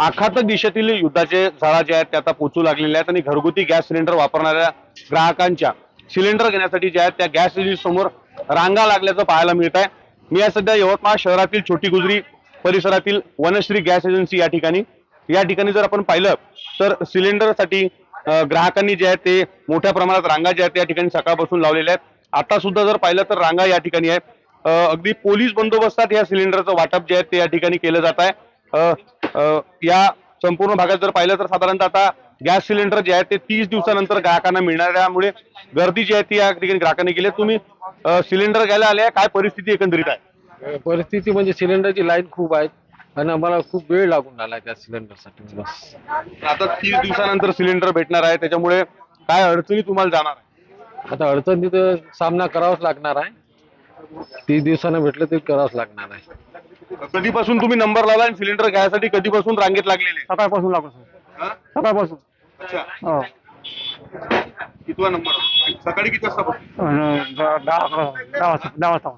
आखात दिशेतील युद्धाचे झळा जे आहेत ते आता पोचू लागलेले आहेत आणि घरगुती गॅस सिलेंडर वापरणाऱ्या ग्राहकांच्या सिलेंडर घेण्यासाठी जे आहेत त्या गॅस एजन्सी समोर रांगा लागल्याचं पाहायला मिळत आहे। मी आज सध्या यवतमाळ शहरातील छोटी गुजरी परिसरातील वनश्री गॅस एजन्सी या ठिकाणी जर आपण पाहिलं तर सिलेंडरसाठी ग्राहकांनी जे आहे ते मोठ्या प्रमाणात रांगा ज्या आहेत त्या ठिकाणी सकाळपासून लावलेल्या आहेत। आता सुद्धा जर पाहिलं तर रांगा या ठिकाणी आहे। अगदी पोलीस बंदोबस्तात या सिलेंडरचं वाटप जे आहे ते या ठिकाणी केलं जात आहे। या संपूर्ण भागात जर पाहिलं तर साधारणतः आता गॅस सिलेंडर जे आहे ते 30 दिवसानंतर ग्राहकांना मिळणार, त्यामुळे गर्दी जी आहे ती या ठिकाणी ग्राहकांनी केली। तुम्ही सिलेंडर घ्यायला आले, काय परिस्थिती एकंदरीत आहे? परिस्थिती म्हणजे सिलेंडरची लाईन खूप आहे आणि आम्हाला खूप वेळ लागून आला त्या सिलेंडरसाठी। बस आता 30 दिवसानंतर सिलेंडर भेटणार आहे, त्याच्यामुळे काय अडचणी तुम्हाला जाणार आहे? आता अडचणी तर सामना करावाच लागणार आहे। 30 दिवसानं भेटलं तरी करावंच लागणार आहे। कधीपासून तुम्ही नंबर लावला आणि सिलेंडर घ्यायसाठी कधीपासून रांगेत लागलेले? सकाळपासून लागलो सर, हा? सकाळपासून. अच्छा, हो. कितवा नंबर? सकाळी किती वाजता? 10 वाजता.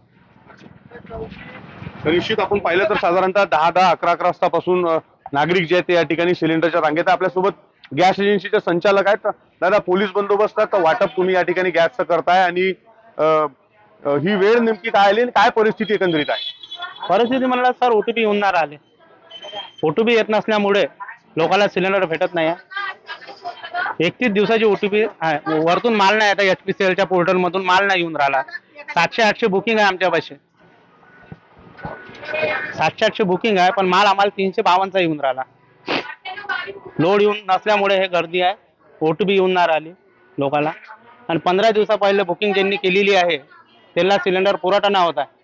तर निश्चित आपण पाहिलं तर साधारणतः 10-11 वाजतापासून नागरिक जे आहेत ते या ठिकाणी सिलेंडरच्या रांगेत आहे। आपल्यासोबत गॅस एजन्सीचे संचालक आहेत। दादा, पोलीस बंदोबस्तात वाटप तुम्ही या ठिकाणी गॅसचं करताय आणि ही वेळ नेमकी काय आली आणि काय परिस्थिती एकंदरीत आहे? परिस्थिती म्हणलं सर, ओटीपी येऊन नाही राहिले. ओटीपी येत नसल्यामुळे लोकांना सिलेंडर भेटत नाही आहे। 31 दिवसाची ओटीपी आहे, वरतून माल नाही आता HPCLच्या पोर्टल मधून माल नाही येऊन राहिला। 700-800 बुकिंग आहे आमच्यापाशी, 700-800 बुकिंग आहे, पण माल आम्हाला 352चा येऊन राहिला। लोड येऊन नसल्यामुळे हे गर्दी आहे, ओटीपी येऊन नाही राहिली लोकांना। आणि 15 दिवसा पहिले बुकिंग ज्यांनी केलेली आहे त्यांना सिलेंडर पुरवठा नाही होत आहे।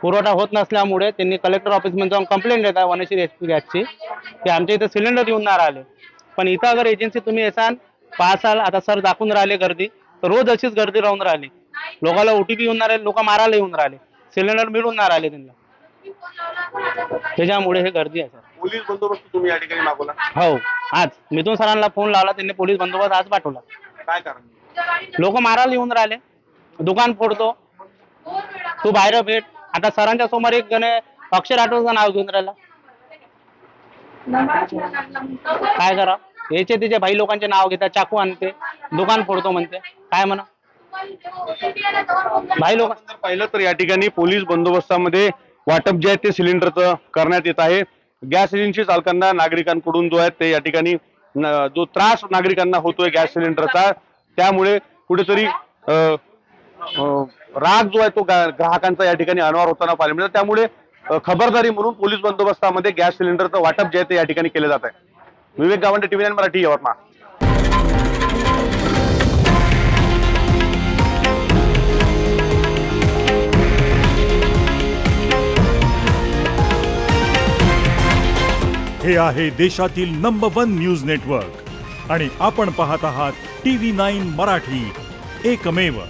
पुरवठा होत नसल्यामुळे त्यांनी कलेक्टर ऑफिसमध्ये जाऊन कंप्लेंट देत आहे वनश्री HP गॅसची की आमच्या इथे सिलेंडर येऊन नाही राहिले। पण इथं अगर एजन्सी तुम्ही येसान पाहसाल, आता सर दाखवून राहिले गर्दी, तर रोज अशीच गर्दी राहून राहिली। लोकांना ओटीपी येऊन नाही राहिले, लोक मारायला येऊन राहिले, सिलेंडर मिळून नाही राहिले त्यांना, त्याच्यामुळे हे गर्दी आहे सर। पोलीस बंदोबस्त तुम्ही या ठिकाणी मागवला? हो, आज मिथुन सरांना फोन लावला, त्यांनी पोलीस बंदोबस्त आज पाठवला। काय कारण? लोक मारायला येऊन राहिले, दुकान फोडतो, तू बाहेर भेट। आता सरांच्या समोर एक जण अक्षर आठवचं नाव घेऊन राहिला, काय करा? याचे तिचे भाई लोकांचे नाव घेतात, चाकू आणते, दुकान फोडतो म्हणते, काय म्हणा भाई लोक। पाहिलं तर या ठिकाणी पोलीस बंदोबस्तामध्ये वाटप जे आहे ते सिलेंडरचं करण्यात येत आहे। गॅस एजन्सी चालकांना नागरिकांकडून जो आहे ते या ठिकाणी जो त्रास नागरिकांना होतोय गॅस सिलेंडरचा, त्यामुळे कुठेतरी राग जो आहे तो ग्राहकांचा या ठिकाणी अनावर होताना पाहायला मिळतो। त्यामुळे खबरदारी म्हणून पोलीस बंदोबस्तामध्ये गॅस सिलेंडरचं वाटप जे आहे ते या ठिकाणी केलं जात आहे। विवेक गावंडे, TV9 मराठी, यवतमाळ। हे आहे देशातील नंबर 1 न्यूज नेटवर्क आणि आपण पाहत आहात TV9 मराठी, एकमेव।